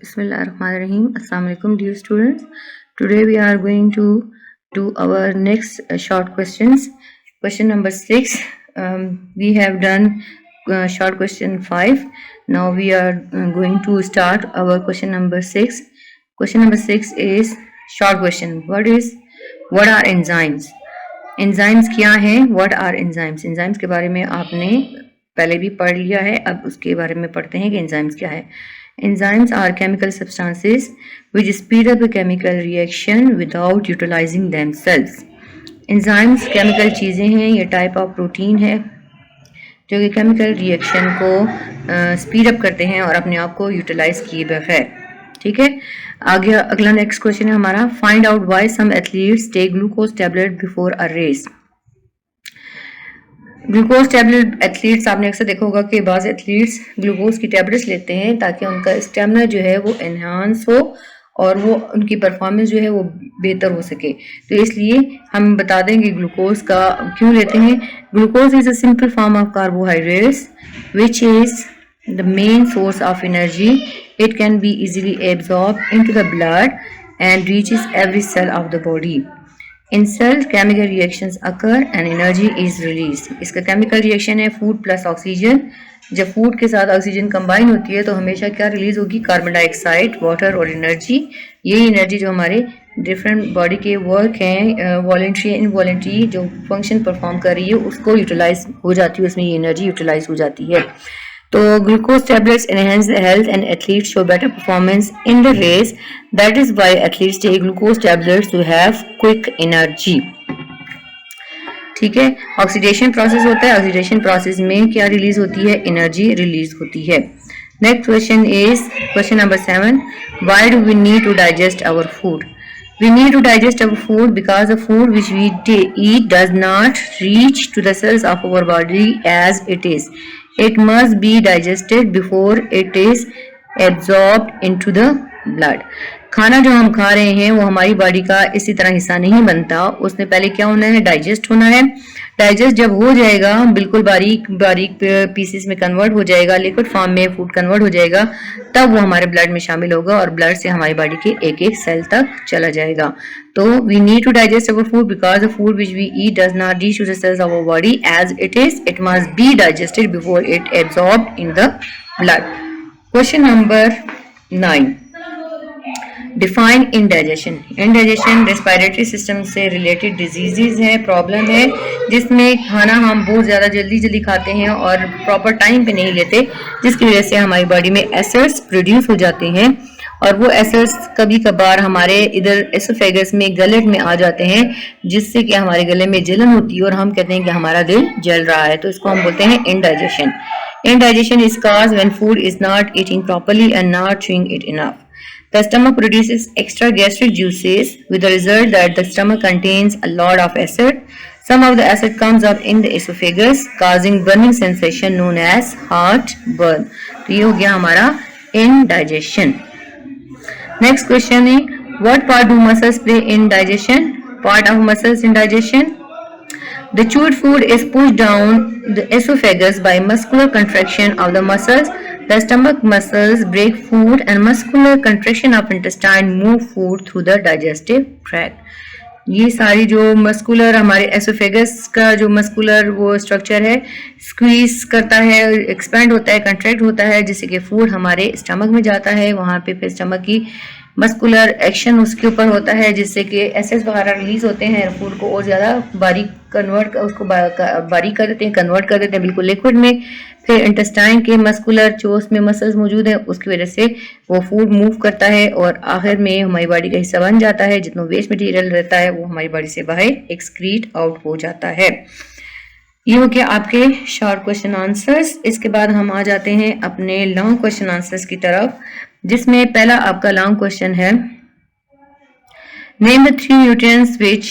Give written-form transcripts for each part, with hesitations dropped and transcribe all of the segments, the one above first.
Bismillahirrahmanirrahim. Assalamu alaikum, dear students. Today we are going to do our next short questions. Question number 6. We have done short question 5. Now we are going to start our question number 6. Question number 6 is short question. What are enzymes? Enzymes क्या हैं? What are enzymes? Enzymes के बारे में आपने पहले भी पढ़ लिया है, अब उसके बारे में पढ़ते हैं कि enzymes क्या है. Enzymes are chemical substances which speed up a chemical reaction without utilizing themselves. Enzymes chemical चीज़ें हैं, ये टाइप ऑफ प्रोटीन है जो कि केमिकल रिएक्शन को स्पीड अप करते हैं और अपने आप को यूटिलाइज किए बगैर. ठीक है, आगे अगला नेक्स्ट क्वेश्चन है हमारा. Find out why some athletes take glucose tablet before a race. Glucose tablet athletes, आपने अक्सर देखा होगा कि बाज़ एथलीट्स ग्लूकोज की टैबलेट्स लेते हैं ताकि उनका स्टेमिना जो है वो एनहांस हो और वो उनकी परफॉर्मेंस जो है वो बेहतर हो सके. तो इसलिए हम बता देंगे ग्लूकोज का क्यों लेते हैं. Glucose is a simple form of carbohydrates which is the main source of energy. It can be easily absorb into the blood and reaches every cell of the body. In cells, chemical reactions occur and energy is released. इसका chemical reaction है food plus oxygen. जब food के साथ oxygen combine होती है तो हमेशा क्या रिलीज होगी? कार्बन डाइऑक्साइड, वाटर और एनर्जी. यही एनर्जी जो हमारे डिफरेंट बॉडी के वर्क हैं, वॉलेंट्री इनवॉलेंट्री जो फंक्शन परफॉर्म कर रही है उसको यूटिलाइज हो जाती है, उसमें ये एनर्जी यूटिलाइज हो जाती है. तो glucose tablets enhance the health and athletes show better performance in the race. That is why athletes take glucose tablets to have quick energy. ठीक है, ऑक्सीडेशन प्रोसेस होता है. ऑक्सीडेशन प्रोसेस में क्या रिलीज होती है? एनर्जी रिलीज होती है. Next question is question number 7. Why do we need to digest our food? We need to digest our food because the food which we eat does not reach to the cells of our body as it is. It must be digested before it is absorbed into the blood. खाना जो हम खा रहे हैं वो हमारी body का इसी तरह हिस्सा नहीं बनता, उसने पहले क्या होना है? डाइजेस्ट होना है. डाइजेस्ट जब हो जाएगा, बिल्कुल बारीक बारीक पीसेस में कन्वर्ट हो जाएगा, लिक्विड फॉर्म में फूड कन्वर्ट हो जाएगा, तब वो हमारे ब्लड में शामिल होगा और ब्लड से हमारी बॉडी के एक एक सेल तक चला जाएगा. तो we need to digest our food because the food which we eat does not reach to the cells of our body as it is. It must be digested before it absorb in the blood. Question number 9. Define indigestion. Indigestion respiratory system से related diseases है, problem है जिसमें खाना हम बहुत ज़्यादा जल्दी खाते हैं और प्रॉपर टाइम पे नहीं लेते, जिसकी वजह से हमारी बॉडी में एसिड्स प्रोड्यूस हो जाते हैं और वो एसिड्स कभी कभार हमारे इधर एसोफेगस में गलेट में आ जाते हैं, जिससे कि हमारे गले में जलन होती है और हम कहते हैं कि हमारा दिल जल रहा है. तो इसको हम बोलते हैं indigestion. Indigestion is caused when food is not eating properly and not chewing it enough. The stomach produces extra gastric juices with the result that the stomach contains a lot of acid. Some of the acid comes up in the esophagus causing burning sensation known as heartburn. तो ये हो गया हमारा indigestion. Next question है what part do muscles play in digestion? Part of muscles in digestion. The chewed food is pushed down the esophagus by muscular contraction of the muscles. The stomach muscles break food and muscular contraction of intestine move food through the digestive tract. ये सारी जो muscular हमारे oesophagus का जो muscular वो structure है squeeze करता है, एक्सपेंड होता है, कंट्रैक्ट होता है, जिससे कि फूड हमारे स्टमक में जाता है. वहाँ पे फिर स्टमक की मस्कुलर एक्शन उसके ऊपर होता है जिससे कि एसिड्स वगैरह रिलीज होते हैं, फूड को और ज़्यादा बारीक बारीक कर देते हैं, कन्वर्ट कर देते हैं बिल्कुल लिक्विड में. फिर इंटेस्टाइन के मस्कुलर जो उसमें मसल्स मौजूद हैं उसकी वजह से वो फूड मूव करता है और आखिर में हमारी बॉडी का हिस्सा बन जाता है. जितना वेस्ट मटेरियल रहता है वो हमारी बॉडी से बाहर एक्सक्रीट आउट हो जाता है. ये हो गया आपके शॉर्ट क्वेश्चन आंसर्स. इसके बाद हम आ जाते हैं अपने लॉन्ग क्वेश्चन आंसर्स की तरफ, जिसमें पहला आपका लॉन्ग क्वेश्चन है name the 3 nutrients which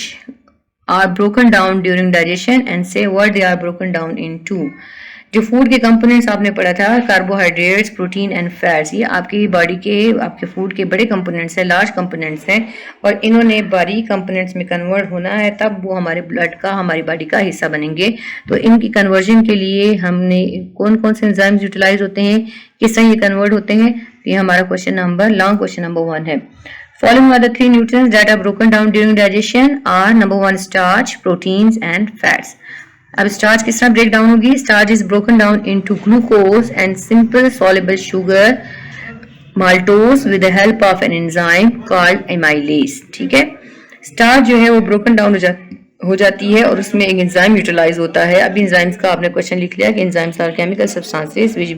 are broken down during digestion and say what they are broken down into. जो फूड के कंपोनेंट्स आपने पढ़ा था, कार्बोहाइड्रेट्स, प्रोटीन एंड फैट्स, ये आपकी बॉडी के आपके फूड के बड़े कंपोनेंट्स हैं, लार्ज कंपोनेंट्स हैं और इन्होंने बारीक कंपोनेंट्स में कन्वर्ट होना है, तब वो हमारे ब्लड का, हमारी बॉडी का हिस्सा बनेंगे. तो इनकी कन्वर्जन के लिए हमने कौन कौन से एंजाइम्स यूटिलाइज होते हैं, किस तरह ये कन्वर्ट होते हैं, ये हमारा question number long question number 1 है। Following are the three nutrients that are broken down during digestion are number 1 starch, proteins and fats. अब स्टार्च किस तरह ब्रेक डाउन होगी? Starch is broken down into glucose and simple soluble sugar maltose with the help of an enzyme called amylase. ठीक है, starch जो है वो broken down हो जाती है और उसमें एक एंजाइम यूटिलाइज होता है। अभी एंजाइम्स का आपने क्वेश्चन लिख लिया कि enzymes are chemical substances which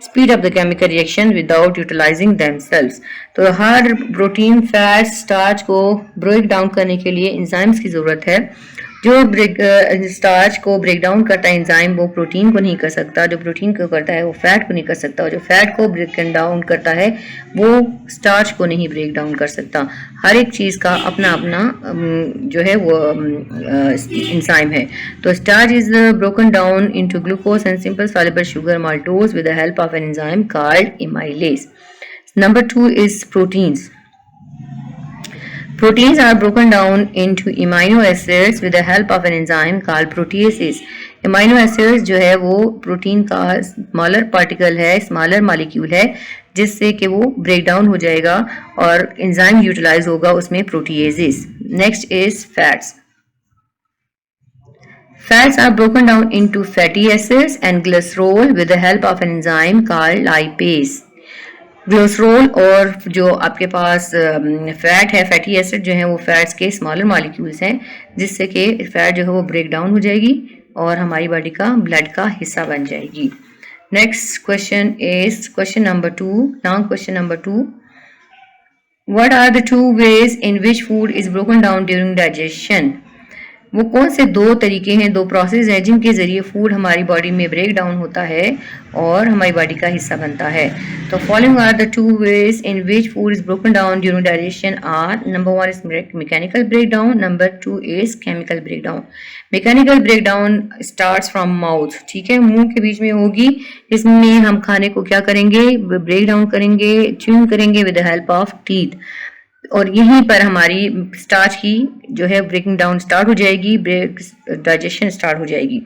speed up the chemical reaction without utilising themselves. तो हर प्रोटीन, फैट, स्टार्च को ब्रेक डाउन करने के लिए एंजाइम्स की जरूरत है। जो स्टार्च को ब्रेक डाउन करता है एंजाइम, वो प्रोटीन को नहीं कर सकता। जो प्रोटीन को करता है वो फैट को नहीं कर सकता, और जो फैट को ब्रेक डाउन करता है वो स्टार्च को नहीं ब्रेक डाउन कर सकता। हर एक चीज का अपना अपना जो है वो एंजाइम है। तो starch is broken down into glucose and simple soluble sugar maltose with the help of an enzyme called amylase. Number 2 is proteins. Proteins are broken down into amino acids with the help of an enzyme called proteases. Amino acids जो है वो protein का smaller particle है, smaller molecule है, जिससे कि वो break down हो जाएगा और एंजाइम यूटिलाइज होगा उसमें proteases. Next is fats. Fats are broken down into fatty acids and glycerol with the help of an enzyme called lipase. Glycerol और जो आपके पास फैट है, फैटी एसिड जो है वो फैट्स के स्मॉलर मॉलिक्यूल्स हैं, जिससे कि फैट जो है वो ब्रेक डाउन हो जाएगी और हमारी बॉडी का ब्लड का हिस्सा बन जाएगी। Next question is question number 2, long question number 2। What are the 2 ways in which food is broken down during digestion? वो कौन से 2 तरीके हैं, 2 प्रोसेस हैं जिनके जरिए फूड हमारी बॉडी में ब्रेक डाउन होता है और हमारी बॉडी का हिस्सा बनता है। तो following are the 2 ways in which food is broken down during digestion are number 1 is mechanical breakdown, number 2 is chemical breakdown. Mechanical breakdown starts from mouth. ठीक है, मुंह के बीच में होगी, इसमें हम खाने को क्या करेंगे, ब्रेक डाउन करेंगे, च्यूइंग करेंगे with the help of teeth, और यहीं पर हमारी स्टार्च की जो है ब्रेकिंग डाउन स्टार्ट हो जाएगी, डाइजेशन स्टार्ट हो जाएगी।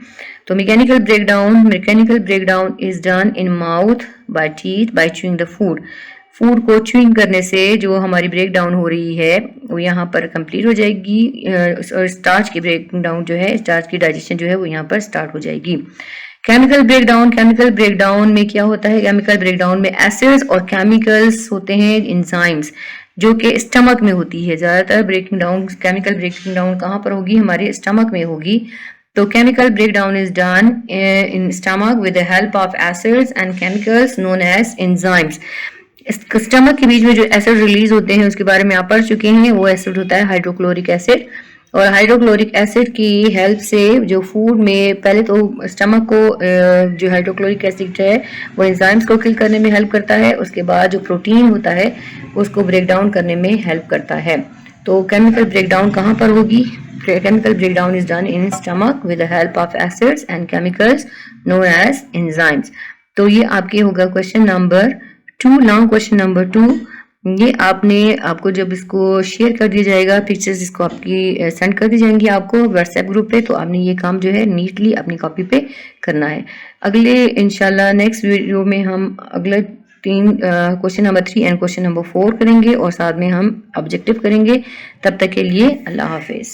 तो mechanical breakdown is done in mouth by teeth by chewing the food. Food को च्यूइंग करने से जो हमारी ब्रेक डाउन हो रही है वो यहाँ पर कंप्लीट हो जाएगी, और स्टार्च की ब्रेकिंग डाउन जो है, स्टार्च की डाइजेशन जो है वो यहाँ पर स्टार्ट हो जाएगी। केमिकल ब्रेकडाउन में क्या होता है? केमिकल ब्रेकडाउन में एसिड्स और केमिकल्स होते हैं, एंजाइम्स, जो कि स्टमक में होती है। ज्यादातर केमिकल ब्रेकिंग डाउन कहाँ पर होगी? हमारे स्टमक में होगी। तो chemical breakdown is done in stomach with the help of acids and chemicals known as enzymes. Stomach के बीच में जो एसिड रिलीज होते हैं उसके बारे में आप पढ़ चुके हैं। वो एसिड होता है हाइड्रोक्लोरिक एसिड, और हाइड्रोक्लोरिक एसिड की हेल्प से जो फूड में पहले तो स्टमक को जो हाइड्रोक्लोरिक एसिड है वो एंजाइम्स को किल करने में हेल्प करता है, उसके बाद जो प्रोटीन होता है उसको ब्रेक डाउन करने में हेल्प करता है। तो केमिकल ब्रेकडाउन कहाँ पर होगी? Chemical breakdown is done in stomach with the help of acids and chemicals known as enzymes. तो ये आपके होगा question number 2, long question number 2। ये आपको जब इसको शेयर कर दिया जाएगा, पिक्चर्स इसको आपकी सेंड कर दी जाएंगी आपको व्हाट्सएप ग्रुप पे, तो आपने ये काम जो है नीटली अपनी कॉपी पे करना है। अगले इंशाल्लाह नेक्स्ट वीडियो में हम अगले 3 question number 3 and question number 4 करेंगे, और साथ में हम ऑब्जेक्टिव करेंगे। तब तक के लिए अल्लाह हाफिज।